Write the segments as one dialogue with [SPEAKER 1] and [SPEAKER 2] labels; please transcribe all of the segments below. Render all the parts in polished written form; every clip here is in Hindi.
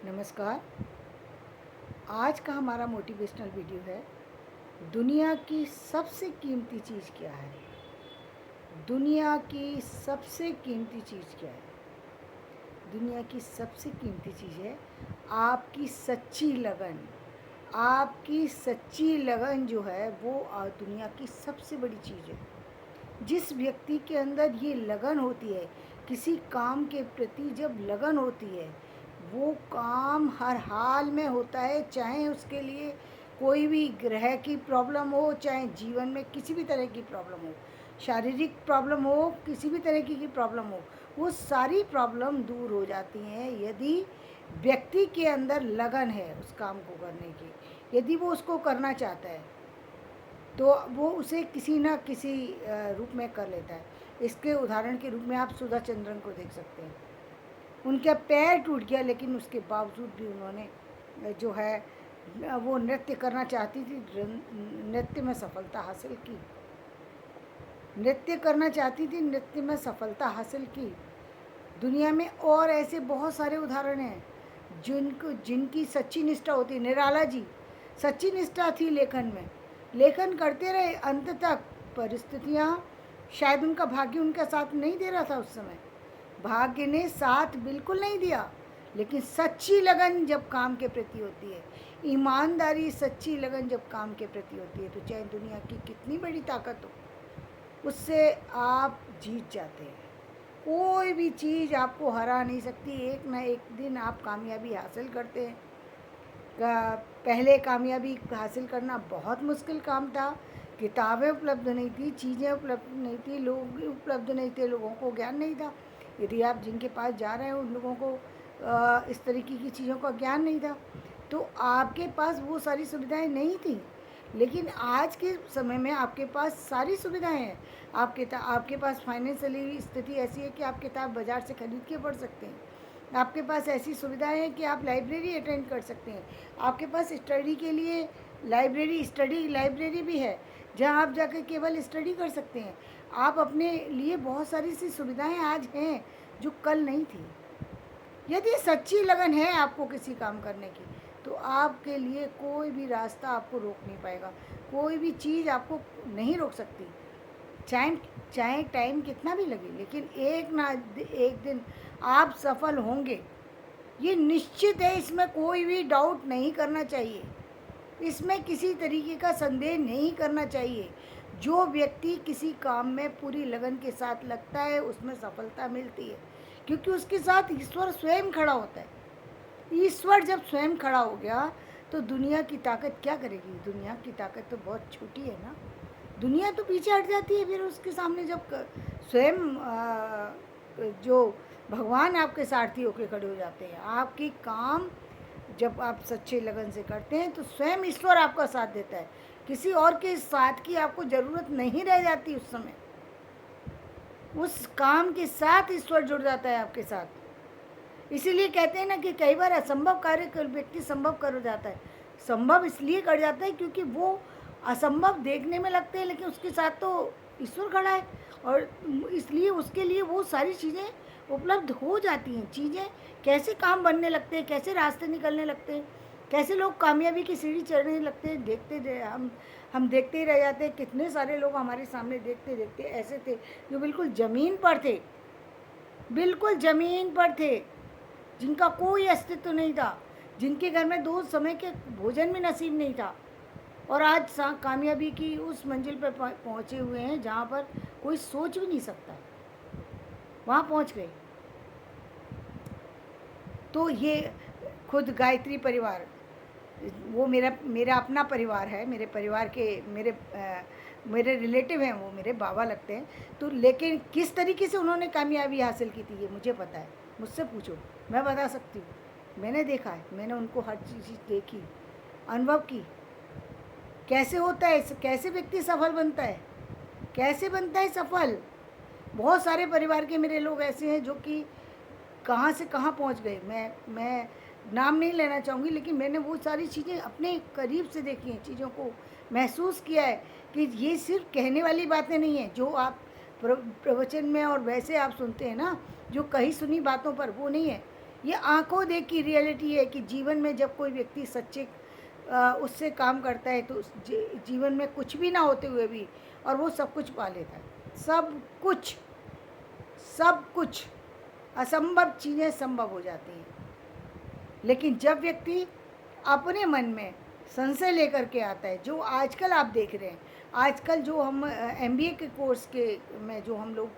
[SPEAKER 1] नमस्कार। आज का हमारा मोटिवेशनल वीडियो है, दुनिया की सबसे कीमती चीज़ क्या है। दुनिया की सबसे कीमती चीज़ क्या है? दुनिया की सबसे कीमती चीज़ है आपकी सच्ची लगन। आपकी सच्ची लगन जो है वो दुनिया की सबसे बड़ी चीज़ है। जिस व्यक्ति के अंदर ये लगन होती है, किसी काम के प्रति जब लगन होती है, वो काम हर हाल में होता है, चाहे उसके लिए कोई भी ग्रह की प्रॉब्लम हो, चाहे जीवन में किसी भी तरह की प्रॉब्लम हो, शारीरिक प्रॉब्लम हो, किसी भी तरह की प्रॉब्लम हो, वो सारी प्रॉब्लम दूर हो जाती हैं यदि व्यक्ति के अंदर लगन है उस काम को करने की। यदि वो उसको करना चाहता है तो वो उसे किसी न किसी रूप में कर लेता है। इसके उदाहरण के रूप में आप सुधा चंद्रन को देख सकते हैं। उनका पैर टूट गया लेकिन उसके बावजूद भी उन्होंने जो है वो नृत्य करना चाहती थी, नृत्य में सफलता हासिल की। नृत्य करना चाहती थी, नृत्य में सफलता हासिल की। दुनिया में और ऐसे बहुत सारे उदाहरण हैं जिनकी सच्ची निष्ठा होती है। निराला जी सच्ची निष्ठा थी लेखन में, लेखन करते रहे अंत तक। परिस्थितियाँ शायद उनका भाग्य उनका साथ नहीं दे रहा था उस समय, भाग्य ने साथ बिल्कुल नहीं दिया, लेकिन सच्ची लगन जब काम के प्रति होती है, ईमानदारी सच्ची लगन जब काम के प्रति होती है, तो चाहे दुनिया की कितनी बड़ी ताकत हो, उससे आप जीत जाते हैं। कोई भी चीज़ आपको हरा नहीं सकती। एक ना एक दिन आप कामयाबी हासिल करते हैं। पहले कामयाबी हासिल करना बहुत मुश्किल काम था। किताबें उपलब्ध नहीं थी, चीज़ें उपलब्ध नहीं थी, लोग उपलब्ध नहीं थे, लोगों को ज्ञान नहीं था। यदि आप जिनके पास जा रहे हैं उन लोगों को इस तरीके की चीज़ों का ज्ञान नहीं था, तो आपके पास वो सारी सुविधाएं नहीं थी। लेकिन आज के समय में आपके पास सारी सुविधाएं हैं। आपके पास फाइनेंशियली स्थिति ऐसी है कि आप किताब बाज़ार से खरीद के पढ़ सकते हैं। आपके पास ऐसी सुविधाएं हैं कि आप लाइब्रेरी अटेंड कर सकते हैं। आपके पास स्टडी के लिए स्टडी लाइब्रेरी भी है, जहां आप जाकर केवल स्टडी कर सकते हैं। आप अपने लिए बहुत सारी सी सुविधाएं आज हैं जो कल नहीं थी। यदि सच्ची लगन है आपको किसी काम करने की, तो आपके लिए कोई भी रास्ता आपको रोक नहीं पाएगा, कोई भी चीज़ आपको नहीं रोक सकती। चाहे चाहे टाइम कितना भी लगे, लेकिन एक दिन आप सफल होंगे, ये निश्चित है। इसमें कोई भी डाउट नहीं करना चाहिए, इसमें किसी तरीके का संदेह नहीं करना चाहिए। जो व्यक्ति किसी काम में पूरी लगन के साथ लगता है उसमें सफलता मिलती है, क्योंकि उसके साथ ईश्वर स्वयं खड़ा होता है। ईश्वर जब स्वयं खड़ा हो गया तो दुनिया की ताकत क्या करेगी? दुनिया की ताकत तो बहुत छोटी है ना। दुनिया तो पीछे हट जाती है फिर उसके सामने, जब स्वयं जो भगवान आपके सारथी होकर खड़े हो जाते हैं। आपकी काम जब आप सच्चे लगन से करते हैं तो स्वयं ईश्वर आपका साथ देता है। किसी और के साथ की आपको ज़रूरत नहीं रह जाती उस समय। उस काम के साथ ईश्वर जुड़ जाता है आपके साथ। इसीलिए कहते हैं ना कि कई बार असंभव कार्य व्यक्ति संभव कर जाता है। संभव इसलिए कर जाता है क्योंकि वो असंभव देखने में लगते हैं, लेकिन उसके साथ तो ईश्वर खड़ा है, और इसलिए उसके लिए वो सारी चीज़ें उपलब्ध हो जाती हैं। चीज़ें कैसे काम बनने लगते हैं, कैसे रास्ते निकलने लगते हैं, कैसे लोग कामयाबी की सीढ़ी चढ़ने लगते हैं, हम देखते ही रह जाते हैं। कितने सारे लोग हमारे सामने देखते देखते ऐसे थे जो बिल्कुल ज़मीन पर थे, बिल्कुल ज़मीन पर थे, जिनका कोई अस्तित्व नहीं था, जिनके घर में 2 समय के भोजन भी नसीब नहीं था, और आज कामयाबी की उस मंजिल पर पहुँचे हुए हैं जहाँ पर कोई सोच भी नहीं सकता, वहाँ पहुँच गए। तो ये खुद गायत्री परिवार, वो मेरा अपना परिवार है। मेरे परिवार के मेरे रिलेटिव हैं, वो मेरे बाबा लगते हैं। तो लेकिन किस तरीके से उन्होंने कामयाबी हासिल की थी ये मुझे पता है। मुझसे पूछो, मैं बता सकती हूँ। मैंने देखा है, मैंने उनको हर चीज़ देखी, अनुभव की। कैसे होता है, कैसे व्यक्ति सफल बनता है, कैसे बनता है सफल। बहुत सारे परिवार के मेरे लोग ऐसे हैं जो कि कहाँ से कहाँ पहुँच गए। मैं नाम नहीं लेना चाहूँगी, लेकिन मैंने वो सारी चीज़ें अपने करीब से देखी हैं, चीज़ों को महसूस किया है कि ये सिर्फ कहने वाली बातें नहीं हैं जो आप प्रवचन में और वैसे आप सुनते हैं ना, जो कही सुनी बातों पर, वो नहीं है। ये आंखों देख की रियलिटी है कि जीवन में जब कोई व्यक्ति सच्चे उससे काम करता है तो जीवन में कुछ भी ना होते हुए भी और वो सब कुछ पा लेता है। सब कुछ, सब कुछ असंभव चीज़ें संभव हो जाती हैं। लेकिन जब व्यक्ति अपने मन में संशय लेकर के आता है, जो आजकल आप देख रहे हैं, आजकल जो हम एमबीए के कोर्स के में जो हम लोग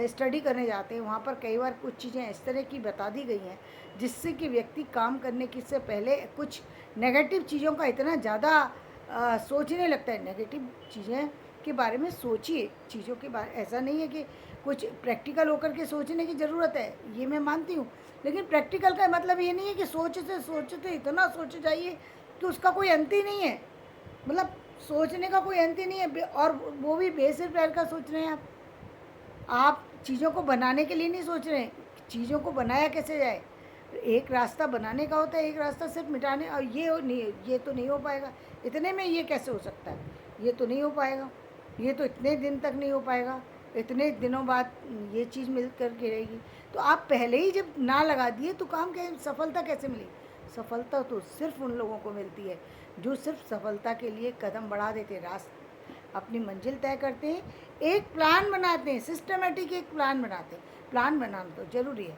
[SPEAKER 1] स्टडी करने जाते हैं, वहाँ पर कई बार कुछ चीज़ें इस तरह की बता दी गई हैं जिससे कि व्यक्ति काम करने की से पहले कुछ नेगेटिव चीज़ों का इतना ज़्यादा सोचने लगता है। नेगेटिव चीज़ें के बारे में सोचिए, चीज़ों के बारे, ऐसा नहीं है कि कुछ प्रैक्टिकल होकर के सोचने की ज़रूरत है, ये मैं मानती हूँ। लेकिन प्रैक्टिकल का मतलब ये नहीं है कि सोचते इतना सोच जाइए कि उसका कोई अंत ही नहीं है। मतलब सोचने का कोई अंत ही नहीं है, और वो भी बेसिक लेवल का सोच रहे हैं आप चीज़ों को बनाने के लिए नहीं सोच रहे हैं, चीज़ों को बनाया कैसे जाए। एक रास्ता बनाने का होता है, एक रास्ता सिर्फ मिटाने, और ये तो नहीं हो पाएगा, इतने में ये कैसे हो सकता है, ये तो नहीं हो पाएगा, ये तो इतने दिन तक नहीं हो पाएगा, इतने दिनों बाद ये चीज़ मिल कर के रहेगी। तो आप पहले ही जब ना लगा दिए तो काम कैसे, सफलता कैसे मिली। सफलता तो सिर्फ उन लोगों को मिलती है जो सिर्फ सफलता के लिए कदम बढ़ा देते, रास्ता अपनी मंजिल तय करते हैं, एक प्लान बनाते हैं, सिस्टमेटिक एक प्लान बनाते हैं। प्लान बनाना तो ज़रूरी है,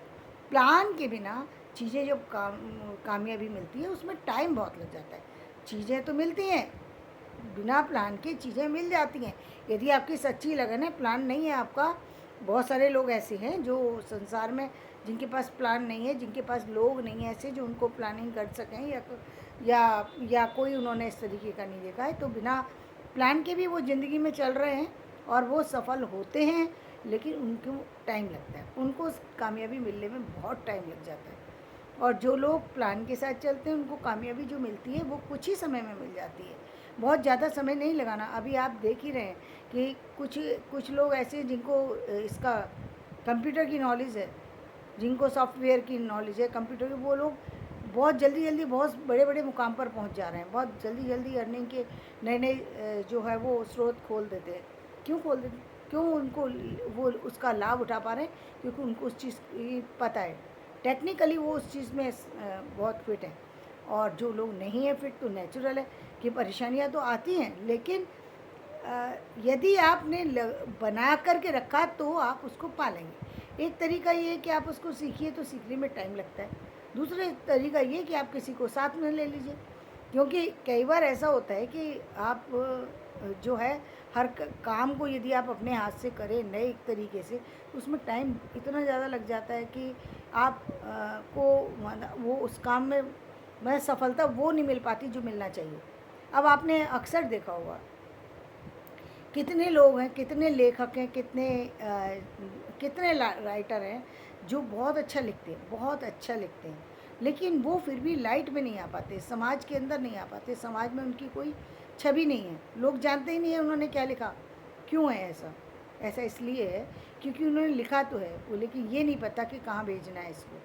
[SPEAKER 1] प्लान के बिना चीज़ें जब कामयाबी मिलती है उसमें टाइम बहुत लग जाता है। चीज़ें तो मिलती हैं, बिना प्लान के चीज़ें मिल जाती हैं यदि आपकी सच्ची लगन है। प्लान नहीं है आपका, बहुत सारे लोग ऐसे हैं जो संसार में जिनके पास प्लान नहीं है, जिनके पास लोग नहीं हैं ऐसे जो उनको प्लानिंग कर सकें, या कोई उन्होंने इस तरीके का नहीं देखा है, तो बिना प्लान के भी वो ज़िंदगी में चल रहे हैं और वो सफल होते हैं। लेकिन उनको टाइम लगता है, उनको कामयाबी मिलने में बहुत टाइम लग जाता है। और जो लोग प्लान के साथ चलते हैं उनको कामयाबी जो मिलती है वो कुछ ही समय में मिल जाती है, बहुत ज़्यादा समय नहीं लगाना। अभी आप देख ही रहे हैं कि कुछ लोग ऐसे हैं जिनको इसका कंप्यूटर की नॉलेज है, जिनको सॉफ्टवेयर की नॉलेज है कंप्यूटर की, वो लोग बहुत जल्दी बहुत बड़े बड़े मुकाम पर पहुंच जा रहे हैं, बहुत जल्दी अर्निंग के नए नए जो है वो स्रोत खोल देते हैं। क्यों खोल देते, क्यों उनको वो उसका लाभ उठा पा रहे हैं, क्योंकि उनको उस चीज़ की पता है, टेक्निकली वो उस चीज़ में बहुत फिट है। और जो लोग नहीं है फिट तो नेचुरल है कि परेशानियां तो आती हैं, लेकिन यदि आपने बना करके रखा तो आप उसको पालेंगे। एक तरीका ये है कि आप उसको सीखिए तो सीखने में टाइम लगता है, दूसरा तरीका ये कि आप किसी को साथ में ले लीजिए। क्योंकि कई बार ऐसा होता है कि आप जो है हर काम को यदि आप अपने हाथ से करें नए तरीके से, उसमें टाइम इतना ज़्यादा लग जाता है कि आप को वो उस काम में सफलता वो नहीं मिल पाती जो मिलना चाहिए। अब आपने अक्सर देखा होगा कितने लोग हैं, कितने लेखक हैं, कितने राइटर हैं जो बहुत अच्छा लिखते हैं, बहुत अच्छा लिखते हैं, लेकिन वो फिर भी लाइट में नहीं आ पाते, समाज के अंदर नहीं आ पाते, समाज में उनकी कोई छवि नहीं है, लोग जानते ही नहीं है उन्होंने क्या लिखा। क्यों है ऐसा? ऐसा इसलिए है क्योंकि उन्होंने लिखा तो है वो, लेकिन ये नहीं पता कि कहाँ भेजना है इसको,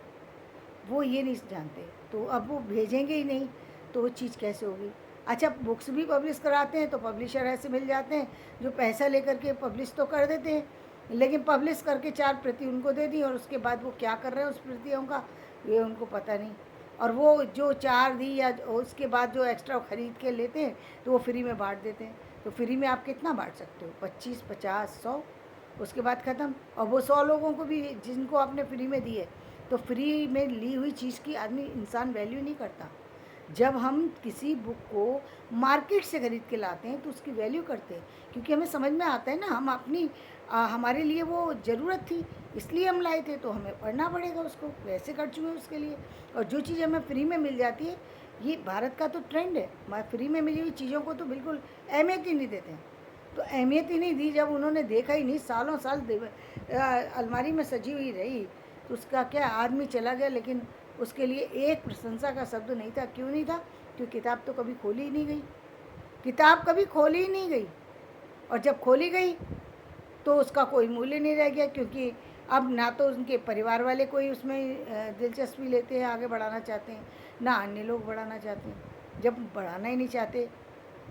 [SPEAKER 1] वो ये नहीं जानते। तो अब वो भेजेंगे ही नहीं तो वो चीज़ कैसे होगी। अच्छा, बुक्स भी पब्लिश कराते हैं तो पब्लिशर ऐसे मिल जाते हैं जो पैसा लेकर के पब्लिश तो कर देते हैं, लेकिन पब्लिश करके 4 प्रति उनको दे दी और उसके बाद वो क्या कर रहे हैं उस प्रतियों का ये उनको पता नहीं। और वो जो 4 दी या उसके बाद जो एक्स्ट्रा ख़रीद के लेते हैं तो वो फ्री में बांट देते हैं। तो फ्री में आप कितना बांट सकते हो? 25, 50, 100, उसके बाद ख़त्म। और वो 100 लोगों को भी जिनको आपने फ्री में दी है, तो फ्री में ली हुई चीज़ की आदमी इंसान वैल्यू नहीं करता। जब हम किसी बुक को मार्केट से ख़रीद के लाते हैं तो उसकी वैल्यू करते हैं, क्योंकि हमें समझ में आता है ना, हम अपनी हमारे लिए वो ज़रूरत थी इसलिए हम लाए थे, तो हमें पढ़ना पड़ेगा उसको, पैसे खर्च हुए उसके लिए। और जो चीज़ हमें फ्री में मिल जाती है, ये भारत का तो ट्रेंड है, फ्री में मिली हुई चीज़ों को तो बिल्कुल अहमियत ही नहीं देते हैं। तो अहमियत ही नहीं दी, जब उन्होंने देखा ही नहीं, सालों साल अलमारी में सजी हुई रही, तो उसका क्या, आदमी चला गया लेकिन उसके लिए एक प्रशंसा का शब्द नहीं था। क्यों नहीं था? क्योंकि किताब तो कभी खोली ही नहीं गई, किताब कभी खोली ही नहीं गई। और जब खोली गई तो उसका कोई मूल्य नहीं रह गया, क्योंकि अब ना तो उनके परिवार वाले कोई उसमें दिलचस्पी लेते हैं, आगे बढ़ाना चाहते हैं, ना अन्य लोग बढ़ाना चाहते हैं। जब बढ़ाना ही नहीं चाहते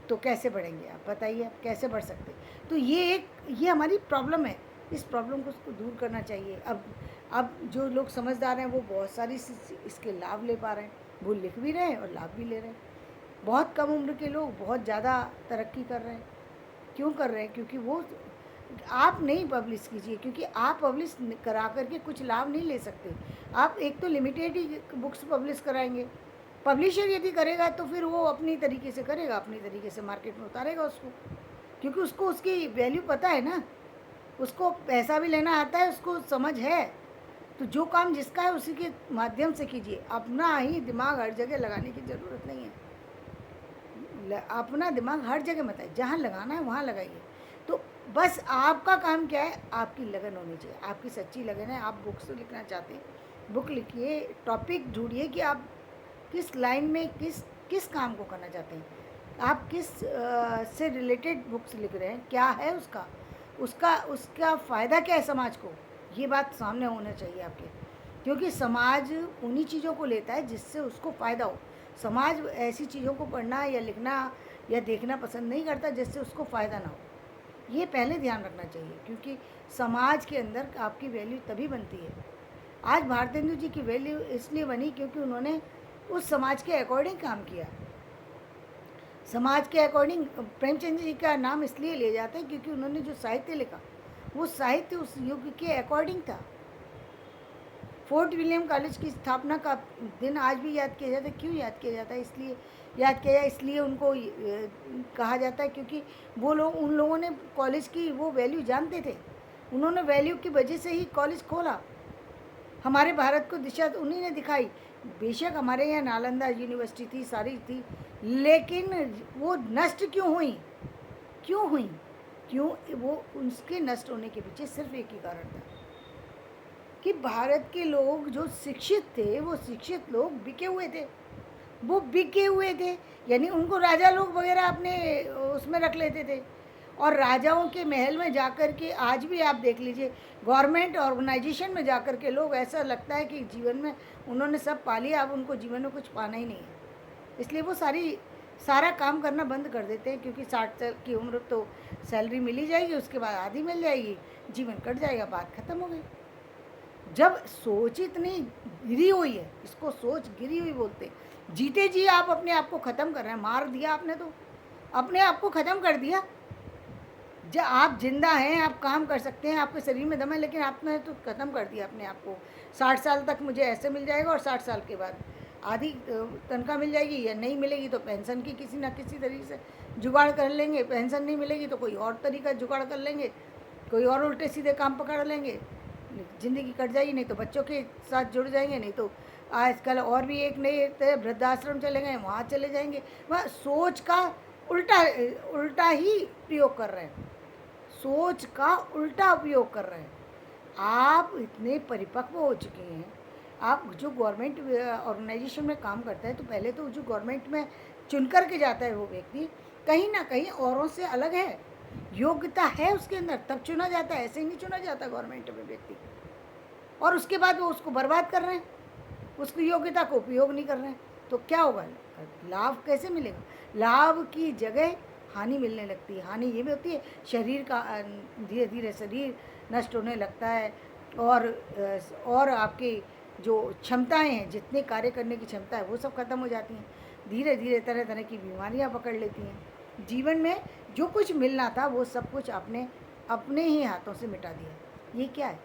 [SPEAKER 1] तो कैसे बढ़ेंगे आप बताइए, आप कैसे बढ़ सकते? तो ये हमारी प्रॉब्लम है, इस प्रॉब्लम को उसको दूर करना चाहिए। अब अब जो लोग समझदार हैं वो बहुत सारी इसके लाभ ले पा रहे हैं, वो लिख भी रहे हैं और लाभ भी ले रहे हैं। बहुत कम उम्र के लोग बहुत ज़्यादा तरक्की कर रहे हैं। क्यों कर रहे हैं? क्योंकि वो आप नहीं पब्लिश कीजिए, क्योंकि आप पब्लिश करा करके कुछ लाभ नहीं ले सकते। आप एक तो लिमिटेड ही बुक्स पब्लिश कराएंगे। पब्लिशर यदि करेगा तो फिर वो अपनी तरीके से करेगा, अपनी तरीके से मार्केट में उतारेगा उसको, क्योंकि उसको उसकी वैल्यू पता है ना, उसको पैसा भी लेना आता है, उसको समझ है। तो जो काम जिसका है उसी के माध्यम से कीजिए, अपना ही दिमाग हर जगह लगाने की ज़रूरत नहीं है। अपना दिमाग हर जगह मत है, जहाँ लगाना है वहाँ लगाइए। तो बस आपका काम क्या है? आपकी लगन होनी चाहिए, आपकी सच्ची लगन है। आप बुक्स लिखना चाहते हैं, बुक लिखिए, टॉपिक ढूंढिए कि आप किस लाइन में किस काम को करना चाहते हैं, आप किस से रिलेटेड बुक्स लिख रहे हैं, क्या है उसका उसका उसका फ़ायदा क्या है समाज को, ये बात सामने होना चाहिए आपके। क्योंकि समाज उन्हीं चीज़ों को लेता है जिससे उसको फ़ायदा हो। समाज ऐसी चीज़ों को पढ़ना या लिखना या देखना पसंद नहीं करता जिससे उसको फ़ायदा ना हो। ये पहले ध्यान रखना चाहिए, क्योंकि समाज के अंदर आपकी वैल्यू तभी बनती है। आज भारतेंदु जी की वैल्यू इसलिए बनी क्योंकि उन्होंने उस समाज के अकॉर्डिंग काम किया। समाज के अकॉर्डिंग प्रेमचंद जी का नाम इसलिए लिया जाता है क्योंकि उन्होंने जो साहित्य लिखा वो साहित्य उस युग के अकॉर्डिंग था। फोर्ट विलियम कॉलेज की स्थापना का दिन आज भी याद किया जाता है। क्यों याद किया जाता है? इसलिए याद किया जाए, इसलिए उनको कहा जाता है क्योंकि वो लोग, उन लोगों ने कॉलेज की वो वैल्यू जानते थे। उन्होंने वैल्यू की वजह से ही कॉलेज खोला। हमारे भारत को दिशा उन्हीं ने दिखाई। बेशक हमारे यहाँ नालंदा यूनिवर्सिटी थी, सारी थी, लेकिन वो नष्ट क्यों हुई? क्यों हुई? क्यों? वो उसके नष्ट होने के पीछे सिर्फ एक ही कारण था कि भारत के लोग जो शिक्षित थे, वो शिक्षित लोग बिके हुए थे। वो बिके हुए थे, यानी उनको राजा लोग वगैरह अपने उसमें रख लेते थे। और राजाओं के महल में जाकर के आज भी आप देख लीजिए, गवर्नमेंट ऑर्गेनाइजेशन में जाकर के लोग, ऐसा लगता है कि जीवन में उन्होंने सब पा लिया, अब उनको जीवन में कुछ पाना ही नहीं है। इसलिए वो सारा काम करना बंद कर देते हैं, क्योंकि 60 साल की उम्र तो सैलरी मिली जाएगी, उसके बाद आधी मिल जाएगी, जीवन कट जाएगा, बात खत्म हो गई। जब सोच इतनी गिरी हुई है, इसको सोच गिरी हुई बोलते हैं। जीते जी आप अपने आप को ख़त्म कर रहे हैं, मार दिया आपने, तो अपने आप को ख़त्म कर दिया। जब आप जिंदा हैं, आप काम कर सकते हैं, आपके शरीर में दम है, लेकिन आपने तो ख़त्म कर दिया अपने आप को। 60 साल तक मुझे ऐसे मिल जाएगा और 60 साल के बाद आधी तनख्वाह मिल जाएगी, या नहीं मिलेगी तो पेंशन की किसी ना किसी तरीके से जुगाड़ कर लेंगे। पेंशन नहीं मिलेगी तो कोई और तरीका जुगाड़ कर लेंगे, कोई और उल्टे सीधे काम पकड़ लेंगे, ज़िंदगी कट जाएगी। नहीं तो बच्चों के साथ जुड़ जाएंगे, नहीं तो आजकल और भी एक नए वृद्धाश्रम चले गए, वहाँ चले जाएंगे। वह सोच का उल्टा उल्टा ही प्रयोग कर रहे हैं, सोच का उल्टा उपयोग कर रहे हैं। आप इतने परिपक्व हो चुके हैं। आप जो गवर्नमेंट ऑर्गेनाइजेशन में काम करता है, तो पहले तो जो गवर्नमेंट में चुन कर के जाता है वो व्यक्ति कहीं ना कहीं औरों से अलग है, योग्यता है उसके अंदर, तब चुना जाता है। ऐसे ही नहीं चुना जाता गवर्नमेंट में व्यक्ति, और उसके बाद वो उसको बर्बाद कर रहे हैं, उसकी योग्यता को उपयोग नहीं कर रहे हैं। तो क्या होगा? लाभ कैसे मिलेगा? लाभ की जगह हानि मिलने लगती है। हानि ये भी होती है, शरीर का धीरे धीरे शरीर नष्ट होने लगता है, और आपकी जो क्षमताएं हैं, जितने कार्य करने की क्षमता है, वो सब खत्म हो जाती हैं। धीरे धीरे तरह तरह की बीमारियां पकड़ लेती हैं। जीवन में जो कुछ मिलना था वो सब कुछ आपने अपने ही हाथों से मिटा दिया। ये क्या है?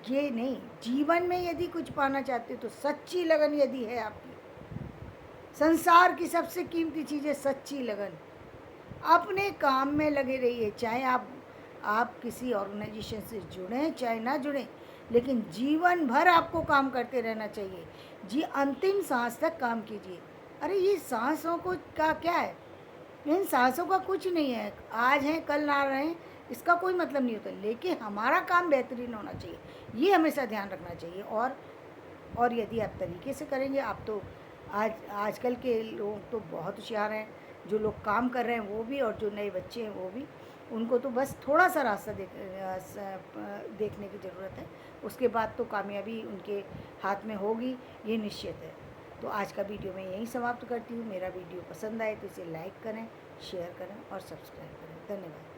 [SPEAKER 1] ये नहीं। जीवन में यदि कुछ पाना चाहते हो तो सच्ची लगन यदि है आपकी, संसार की सबसे कीमती चीज़ है सच्ची लगन। अपने काम में लगे रहिए, चाहे आप किसी ऑर्गेनाइजेशन से जुड़ें चाहे ना जुड़ें, लेकिन जीवन भर आपको काम करते रहना चाहिए। जी, अंतिम सांस तक काम कीजिए। अरे ये सांसों को का क्या है? इन सांसों का कुछ नहीं है, आज हैं कल ना रहें, इसका कोई मतलब नहीं होता। लेकिन हमारा काम बेहतरीन होना चाहिए, ये हमेशा ध्यान रखना चाहिए। और यदि आप तरीके से करेंगे, आप तो आजकल के लोग तो बहुत होशियार हैं, जो लोग काम कर रहे हैं वो भी, और जो नए बच्चे हैं वो भी। उनको तो बस थोड़ा सा रास्ता देखने की ज़रूरत है, उसके बाद तो कामयाबी उनके हाथ में होगी, ये निश्चित है। तो आज का वीडियो मैं यहीं समाप्त करती हूँ। मेरा वीडियो पसंद आए तो इसे लाइक करें, शेयर करें और सब्सक्राइब करें। धन्यवाद।